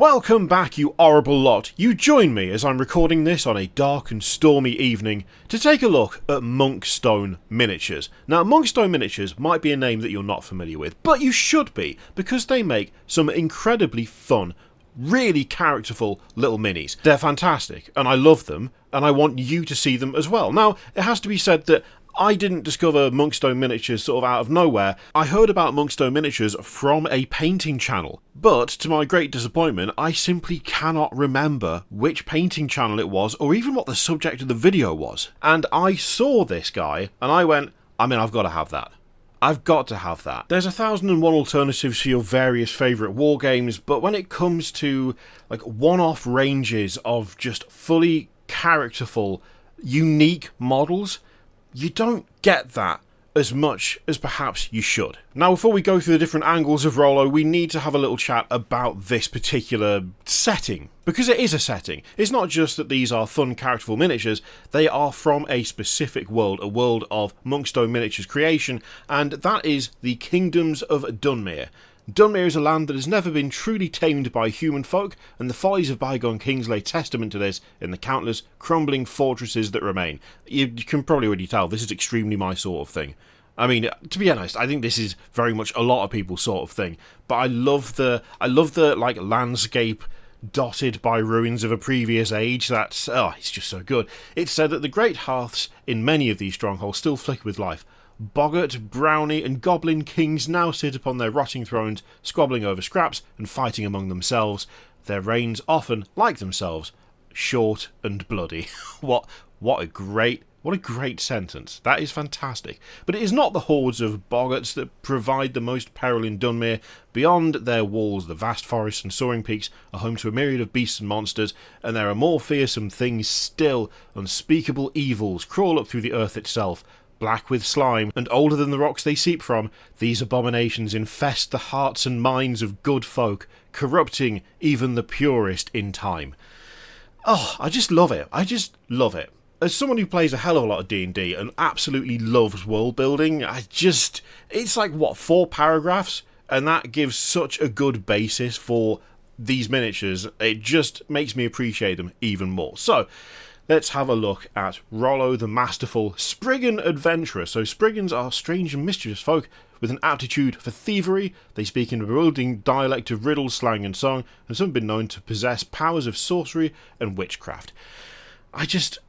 Welcome back, you horrible lot. You join me as I'm recording this on a dark and stormy evening to take a look at Monkstone Miniatures. Now, Monkstone Miniatures might be a name that you're not familiar with, but you should be, because they make some incredibly fun, really characterful little minis. They're fantastic, and I love them, and I want you to see them as well. Now, it has to be said that I didn't discover Monkstone Miniatures sort of out of nowhere. I heard about Monkstone Miniatures from a painting channel, but to my great disappointment, I simply cannot remember which painting channel it was, or even what the subject of the video was. And I saw this guy, and I went, I've got to have that. I've got to have that. There's 1,001 alternatives for your various favourite war games, but when it comes to like one-off ranges of just fully characterful, unique models, you don't get that as much as perhaps you should. Now, before we go through the different angles of Rollo, we need to have a little chat about this particular setting, because it is a setting. It's not just that these are fun, characterful miniatures, they are from a specific world, a world of Monkstone Miniatures creation, and that is the Kingdoms of Dunmir. Dunmir is a land that has never been truly tamed by human folk, and the follies of bygone kings lay testament to this in the countless crumbling fortresses that remain. You can probably already tell, this is extremely my sort of thing. I mean, to be honest, I think this is very much a lot of people's sort of thing, but I love the like landscape dotted by ruins of a previous age. It's just so good. It's said that the great hearths in many of these strongholds still flicker with life. Boggart, Brownie and Goblin kings now sit upon their rotting thrones, squabbling over scraps and fighting among themselves, their reigns often, like themselves, short and bloody. What a great sentence. That is fantastic. But it is not the hordes of Boggarts that provide the most peril in Dunmir. Beyond their walls, the vast forests and soaring peaks are home to a myriad of beasts and monsters, and there are more fearsome things still. Unspeakable evils crawl up through the earth itself. Black with slime, and older than the rocks they seep from, these abominations infest the hearts and minds of good folk, corrupting even the purest in time. Oh, I just love it. As someone who plays a hell of a lot of D&D and absolutely loves world building, it's like, 4 paragraphs? And that gives such a good basis for these miniatures. It just makes me appreciate them even more. So, let's have a look at Rollo the Masterful Spriggan Adventurer. So Spriggans are strange and mischievous folk with an aptitude for thievery. They speak in a bewildering dialect of riddle, slang and song, and some have been known to possess powers of sorcery and witchcraft. I just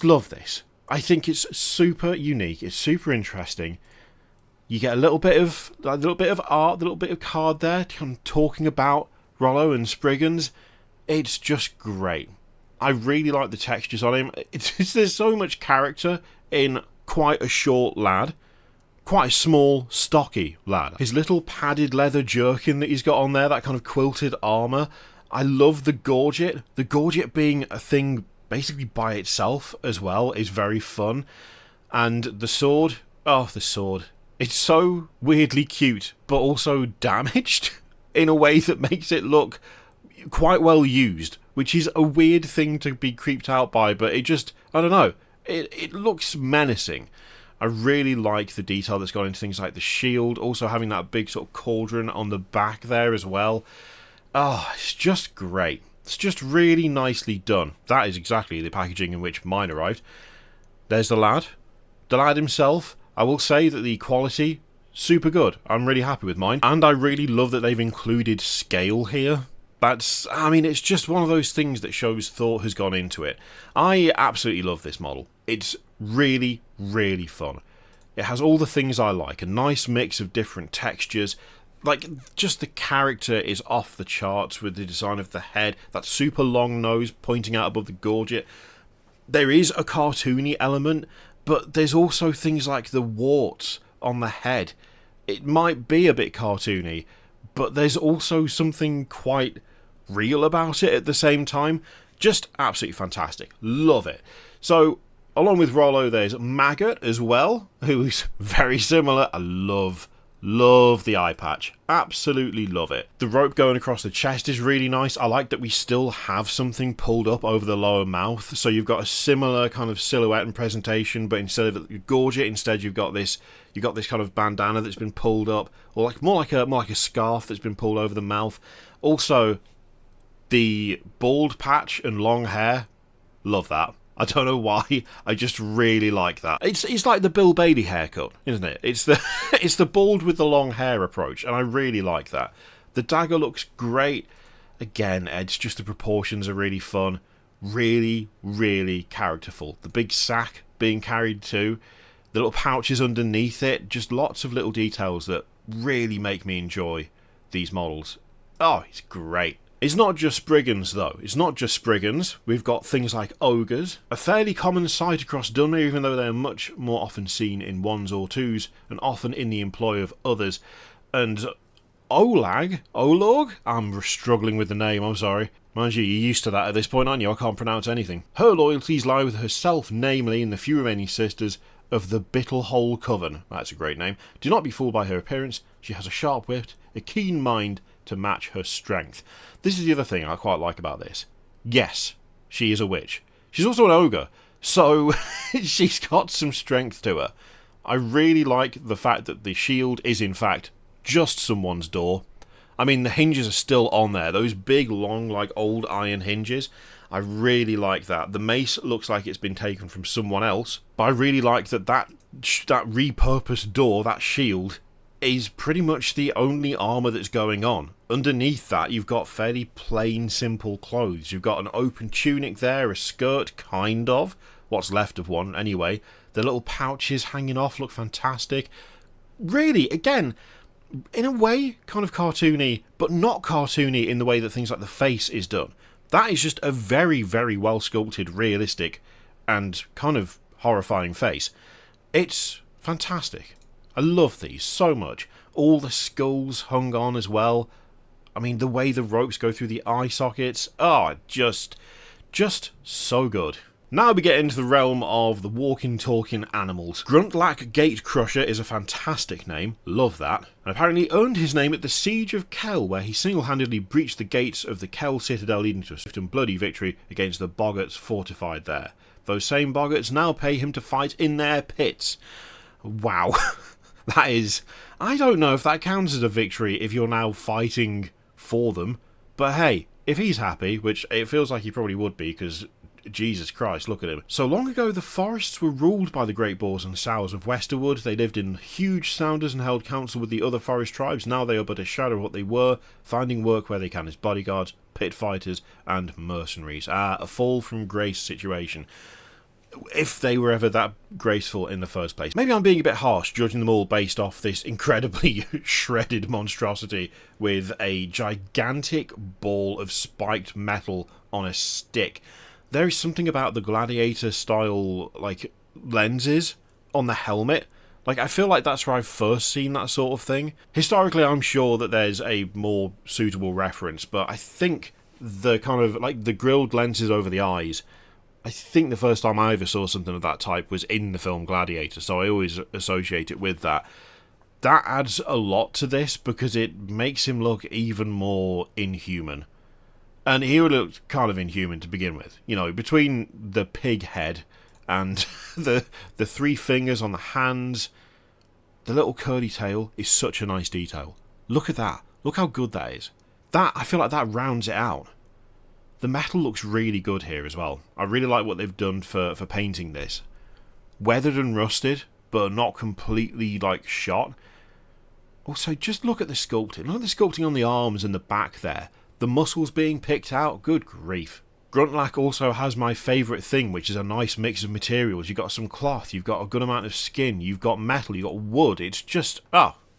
love this. I think it's super unique. It's super interesting. You get a little bit of art, a little bit of card there, talking about Rollo and Spriggans. It's just great. I really like the textures on him. There's so much character in quite a short lad. Quite a small, stocky lad. His little padded leather jerkin that he's got on there, that kind of quilted armour. I love the gorget. The gorget being a thing basically by itself as well is very fun. And the sword. Oh, the sword. It's so weirdly cute, but also damaged in a way that makes it look quite well used, which is a weird thing to be creeped out by, but I don't know, it looks menacing. I really like the detail that's gone into things like the shield, also having that big sort of cauldron on the back there as well. Oh, it's just great. It's just really nicely done. That is exactly the packaging in which mine arrived. There's the lad. The lad himself, I will say that the quality, super good. I'm really happy with mine, and I really love that they've included scale here. It's just one of those things that shows thought has gone into it. I absolutely love this model. It's really, really fun. It has all the things I like. A nice mix of different textures. Just the character is off the charts with the design of the head. That super long nose pointing out above the gorget. There is a cartoony element, but there's also things like the warts on the head. It might be a bit cartoony, but there's also something quite real about it at the same time. Just absolutely fantastic. Love it. So, along with Rollo, there's Maggot as well, who is very similar. I love the eye patch. Absolutely love it. The rope going across the chest is really nice. I like that we still have something pulled up over the lower mouth, so you've got a similar kind of silhouette and presentation, but instead of a gorget, instead you've got this kind of bandana that's been pulled up, or more like a scarf that's been pulled over the mouth. Also, The bald patch and long hair, love that. I don't know why, I just really like that. It's like the Bill Bailey haircut, isn't it? It's the it's the bald with the long hair approach, and I really like that. The dagger looks great. Again, it's just the proportions are really fun. Really, really characterful. The big sack being carried too. The little pouches underneath it. Just lots of little details that really make me enjoy these models. Oh, it's great. It's not just brigands though. It's not just brigands. We've got things like ogres. A fairly common sight across Dunmir, even though they are much more often seen in 1s or 2s and often in the employ of others. And Olaug? I'm struggling with the name, I'm sorry. Mind you, you're used to that at this point, aren't you? I can't pronounce anything. Her loyalties lie with herself, namely in the few remaining sisters of the Bittlehole Coven. That's a great name. Do not be fooled by her appearance. She has a sharp wit, a keen mind to match her strength. This is the other thing I quite like about this. Yes, she is a witch. She's also an ogre, so she's got some strength to her. I really like the fact that the shield is in fact just someone's door. I mean, the hinges are still on there. Those big, long, like old iron hinges. I really like that. The mace looks like it's been taken from someone else, but I really like that repurposed door, that shield, is pretty much the only armour that's going on. Underneath that, you've got fairly plain, simple clothes. You've got an open tunic there, a skirt, kind of. What's left of one, anyway. The little pouches hanging off look fantastic. Really, again, in a way, kind of cartoony, but not cartoony in the way that things like the face is done. That is just a very, very well sculpted, realistic, and kind of horrifying face. It's fantastic. I love these so much. All the skulls hung on as well. I mean, the way the ropes go through the eye sockets. Oh, just so good. Now we get into the realm of the walking, talking animals. Gruntlack Gatecrusher is a fantastic name. Love that. And apparently earned his name at the Siege of Kell, where he single-handedly breached the gates of the Kell Citadel, leading to a swift and bloody victory against the Boggarts fortified there. Those same Boggarts now pay him to fight in their pits. Wow. That is... I don't know if that counts as a victory if you're now fighting for them. But hey, if he's happy, which it feels like he probably would be, because Jesus Christ, look at him. So long ago, the forests were ruled by the great boars and sows of Westerwood. They lived in huge sounders and held counsel with the other forest tribes. Now they are but a shadow of what they were, finding work where they can as bodyguards, pit fighters, and mercenaries. A fall from grace situation. If they were ever that graceful in the first place. Maybe I'm being a bit harsh, judging them all based off this incredibly shredded monstrosity with a gigantic ball of spiked metal on a stick. There is something about the gladiator style, like, lenses on the helmet. Like, I feel like that's where I've first seen that sort of thing. Historically, I'm sure that there's a more suitable reference, but I think the kind of, like, the grilled lenses over the eyes, I think the first time I ever saw something of that type was in the film Gladiator, so I always associate it with that. That adds a lot to this because it makes him look even more inhuman. And he looked kind of inhuman to begin with. You know, between the pig head and the three fingers on the hands, the little curly tail is such a nice detail. Look at that. Look how good that is. That, I feel like that rounds it out. The metal looks really good here as well. I really like what they've done for painting this. Weathered and rusted, but not completely, like, shot. Also, just look at the sculpting. Look at the sculpting on the arms and the back there. The muscles being picked out. Good grief. Gruntlack also has my favourite thing, which is a nice mix of materials. You've got some cloth, you've got a good amount of skin, you've got metal, you've got wood. It's just...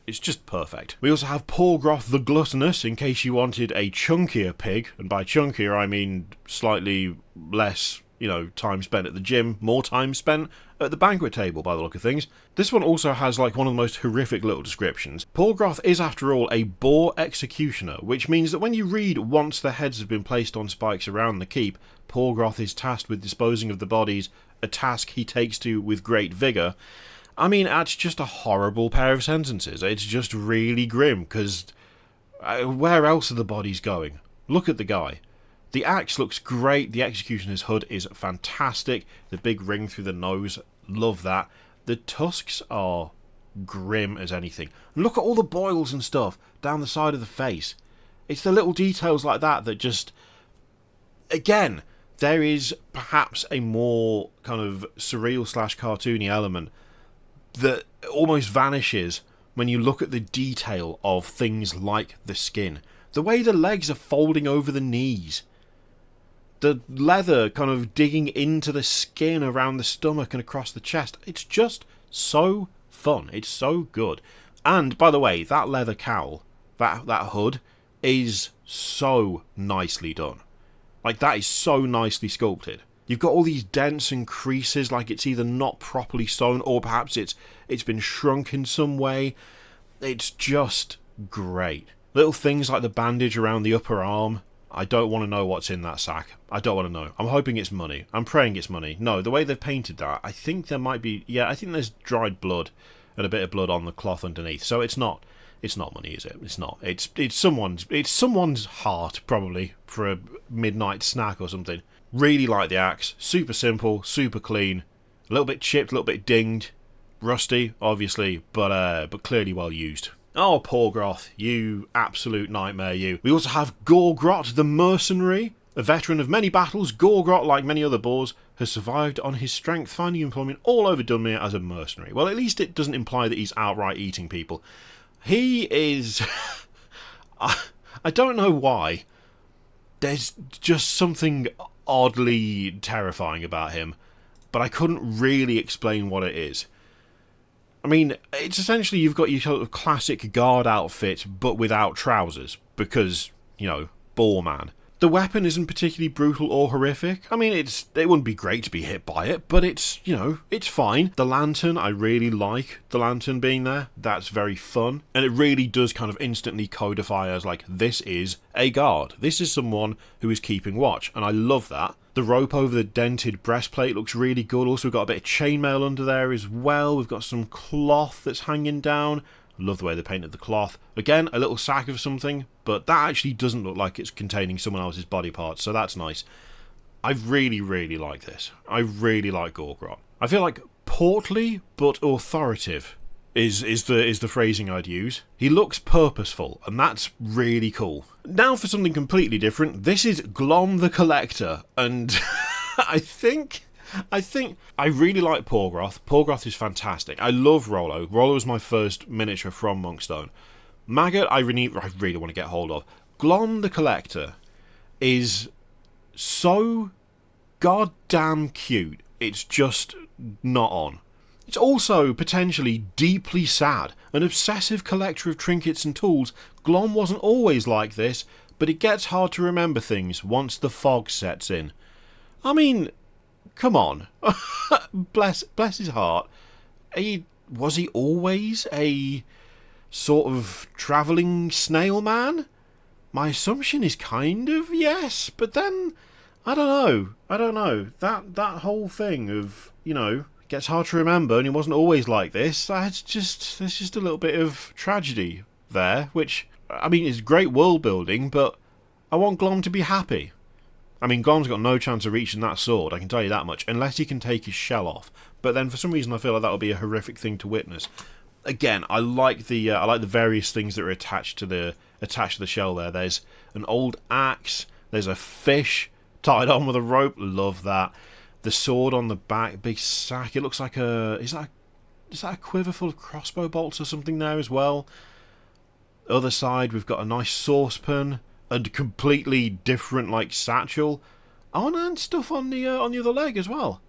it's just perfect. We also have Gorgrot the Gluttonous, in case you wanted a chunkier pig. And by chunkier, I mean slightly less, you know, time spent at the gym, more time spent at the banquet table, by the look of things. This one also has, like, one of the most horrific little descriptions. Gorgrot is, after all, a boar executioner, which means that when you read once the heads have been placed on spikes around the keep, Gorgrot is tasked with disposing of the bodies, a task he takes to with great vigour. I mean, that's just a horrible pair of sentences. It's just really grim, because where else are the bodies going? Look at the guy. The axe looks great. The executioner's hood is fantastic. The big ring through the nose, love that. The tusks are grim as anything. Look at all the boils and stuff down the side of the face. It's the little details like that that just again, there is perhaps a more kind of surreal / cartoony element that almost vanishes when you look at the detail of things like the skin. The way the legs are folding over the knees. The leather kind of digging into the skin around the stomach and across the chest. It's just so fun. It's so good. And, by the way, that leather cowl, that hood, is so nicely done. Like, that is so nicely sculpted. You've got all these dents and creases, like it's either not properly sewn or perhaps it's been shrunk in some way. It's just great. Little things like the bandage around the upper arm. I don't want to know what's in that sack. I don't want to know. I'm hoping it's money. I'm praying it's money. No, the way they've painted that, I think there might be... Yeah, I think there's dried blood and a bit of blood on the cloth underneath. So it's not money, is it? It's not. It's someone's heart, probably, for a midnight snack or something. Really like the axe. Super simple, super clean. A little bit chipped, a little bit dinged. Rusty, obviously, but clearly well used. Oh, Gorgrot, you absolute nightmare, you. We also have Gorgrot the mercenary. A veteran of many battles, Gorgrot, like many other boars, has survived on his strength, finding employment all over Dunmir as a mercenary. Well, at least it doesn't imply that he's outright eating people. He is... I don't know why. There's just something oddly terrifying about him, but I couldn't really explain what it is. I mean, it's essentially you've got your sort of classic guard outfit, but without trousers, because, you know, Boar man. The weapon isn't particularly brutal or horrific. I mean, it wouldn't be great to be hit by it, but it's, you know, it's fine. The lantern, I really like the lantern being there. That's very fun. And it really does kind of instantly codify as, like, this is a guard. This is someone who is keeping watch, and I love that. The rope over the dented breastplate looks really good. Also, we've got a bit of chainmail under there as well. We've got some cloth that's hanging down. Love the way they painted the cloth. Again, a little sack of something, but that actually doesn't look like it's containing someone else's body parts, so that's nice. I really, really like this. I really like Gorgrot. I feel like portly but authoritative is the phrasing I'd use. He looks purposeful, and that's really cool. Now for something completely different. This is Glom the Collector, and I really like Gorgrot. Gorgrot is fantastic. I love Rollo. Rollo is my first miniature from Monkstone. Maggot, I really want to get hold of. Glom the Collector is so goddamn cute. It's just not on. It's also potentially deeply sad. An obsessive collector of trinkets and tools, Glom wasn't always like this, but it gets hard to remember things once the fog sets in. I mean... Come on. bless his heart. Was he always a sort of travelling snail man? My assumption is kind of yes, but then I don't know. That whole thing of, you know, gets hard to remember and he wasn't always like this. There's just a little bit of tragedy there, which I mean is great world building, but I want Glom to be happy. I mean, Glom's got no chance of reaching that sword, I can tell you that much, unless he can take his shell off. But then, for some reason, I feel like that would be a horrific thing to witness. Again, I like the various things that are attached to the shell there. There's an old axe. There's a fish tied on with a rope. Love that. The sword on the back, big sack. It looks like is that a quiver full of crossbow bolts or something there as well? Other side, we've got a nice saucepan. A completely different, like, satchel. Oh, and stuff on the other leg as well.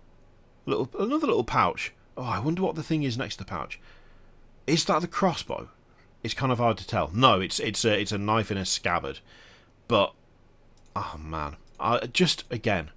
Another little pouch. Oh, I wonder what the thing is next to the pouch. Is that the crossbow? It's kind of hard to tell. No, it's a knife in a scabbard. But, oh man, again,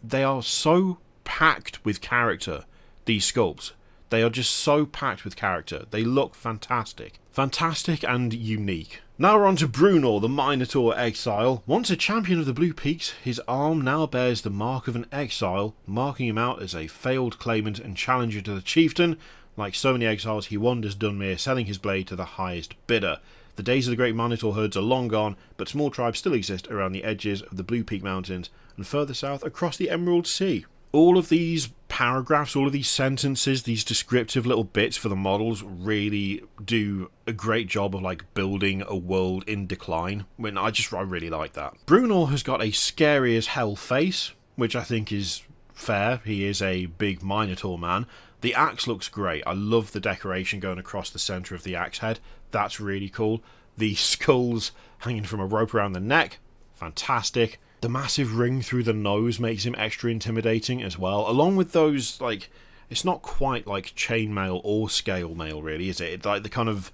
they are so packed with character. These sculpts. They are just so packed with character. They look fantastic. Fantastic and unique. Now we're on to Brunor, the Minotaur exile. Once a champion of the Blue Peaks, his arm now bears the mark of an exile, marking him out as a failed claimant and challenger to the chieftain. Like so many exiles, he wanders Dunmir, selling his blade to the highest bidder. The days of the great Minotaur herds are long gone, but small tribes still exist around the edges of the Blue Peak Mountains and further south across the Emerald Sea. All of these paragraphs, all of these sentences, these descriptive little bits for the models really do a great job of like building a world in decline. I really like that. Brunor has got a scary as hell face, which I think is fair. He is a big minotaur man. The axe looks great. I love the decoration going across the centre of the axe head. That's really cool. The skulls hanging from a rope around the neck, fantastic. The massive ring through the nose makes him extra intimidating as well, along with those, like, it's not quite like chainmail or scale mail really, is it? It's like the kind of,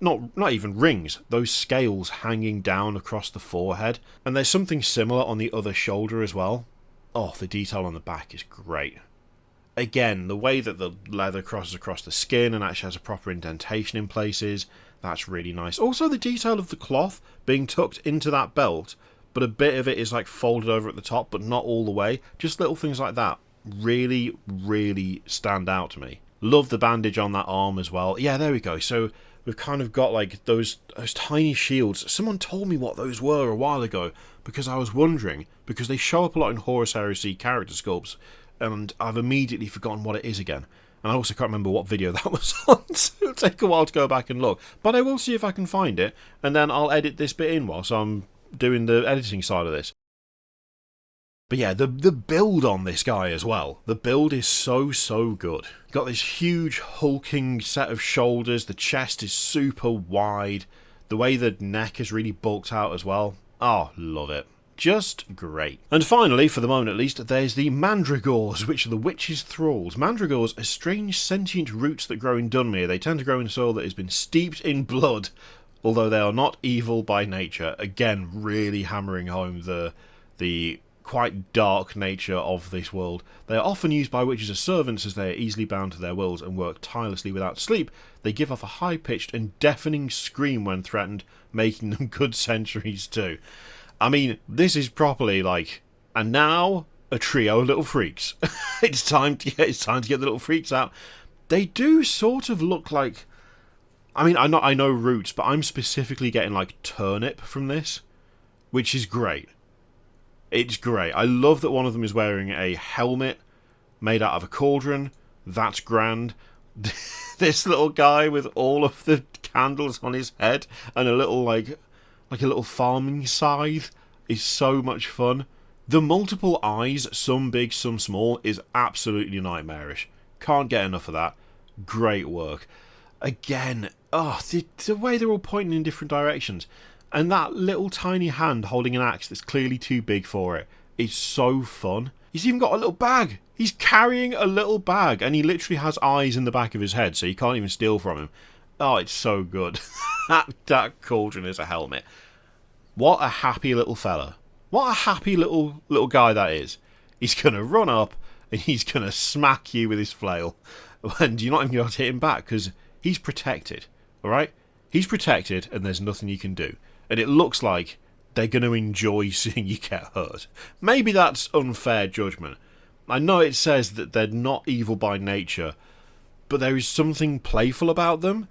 not even rings, those scales hanging down across the forehead. And there's something similar on the other shoulder as well. Oh, the detail on the back is great. Again, the way that the leather crosses across the skin and actually has a proper indentation in places, that's really nice. Also, the detail of the cloth being tucked into that belt, but a bit of it is like folded over at the top, but not all the way. Just little things like that really, really stand out to me. Love the bandage on that arm as well. Yeah, there we go. So we've kind of got like those tiny shields. Someone told me what those were a while ago, because I was wondering, because they show up a lot in Horus Heresy character sculpts, and I've immediately forgotten what it is again. And I also can't remember what video that was on, so it'll take a while to go back and look. But I will see if I can find it, and then I'll edit this bit in whilst I'm doing the editing side of this. But yeah, the build on this guy as well. The build is so good. Got this huge hulking set of shoulders. The chest is super wide. The way the neck is really bulked out as well. Oh, love it. Just great. And finally, for the moment at least, there's the Mandragores, which are the witches' thralls. Mandragores are strange sentient roots that grow in Dunmir. They tend to grow in soil that has been steeped in blood, although they are not evil by nature. Again, really hammering home the quite dark nature of this world. They are often used by witches as servants, as they are easily bound to their wills and work tirelessly without sleep. They give off a high-pitched and deafening scream when threatened, making them good sentries too. I mean, this is properly like, and now a trio of little freaks. It's time to get the little freaks out. They do sort of look like, I mean, I know roots, but I'm specifically getting like turnip from this, which is great. It's great. I love that one of them is wearing a helmet made out of a cauldron. That's grand. This little guy with all of the candles on his head and a little like a little farming scythe is so much fun. The multiple eyes, some big, some small, is absolutely nightmarish. Can't get enough of that. Great work. Again, the way they're all pointing in different directions. And that little tiny hand holding an axe that's clearly too big for it is so fun. He's even got a little bag. He's carrying a little bag, and he literally has eyes in the back of his head, so you can't even steal from him. Oh, it's so good. that cauldron is a helmet. What a happy little fella. What a happy little guy that is. He's going to run up, and he's going to smack you with his flail. And you're not even going to hit him back, because he's protected. Alright? He's protected, and there's nothing you can do. And it looks like they're going to enjoy seeing you get hurt. Maybe that's unfair judgment. I know it says that they're not evil by nature, but there is something playful about them.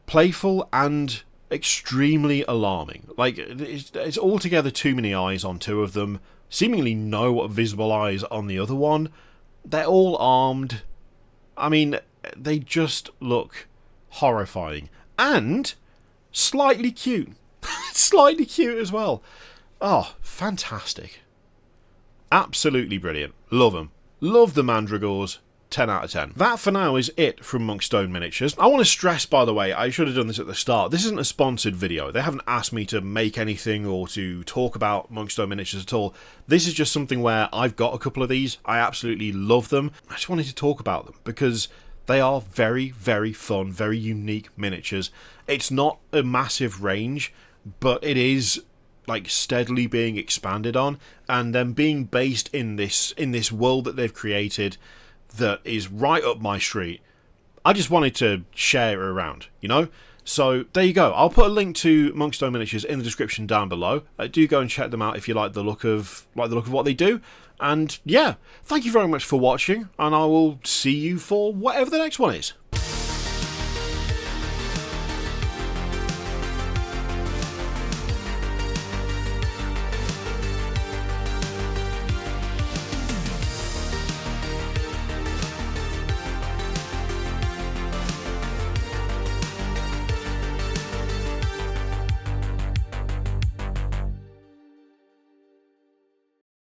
Playful and extremely alarming. Like, it's altogether too many eyes on two of them. Seemingly no visible eyes on the other one. They're all armed. I mean, they just look horrifying. And slightly cute. Slightly cute as well. Oh, fantastic. Absolutely brilliant. Love them. Love the Mandragores. 10 out of 10. That for now is it from Monkstone Miniatures. I want to stress, by the way, I should have done this at the start, this isn't a sponsored video. They haven't asked me to make anything or to talk about Monkstone Miniatures at all. This is just something where I've got a couple of these. I absolutely love them. I just wanted to talk about them because they are very, very fun, very unique miniatures. It's not a massive range, but it is like steadily being expanded on, and then being based in this world that they've created that is right up my street. I just wanted to share it around, you know? So there you go. I'll put a link to Monkstone Miniatures in the description down below. Do go and check them out if you like the look of what they do. And yeah, thank you very much for watching, and I will see you for whatever the next one is.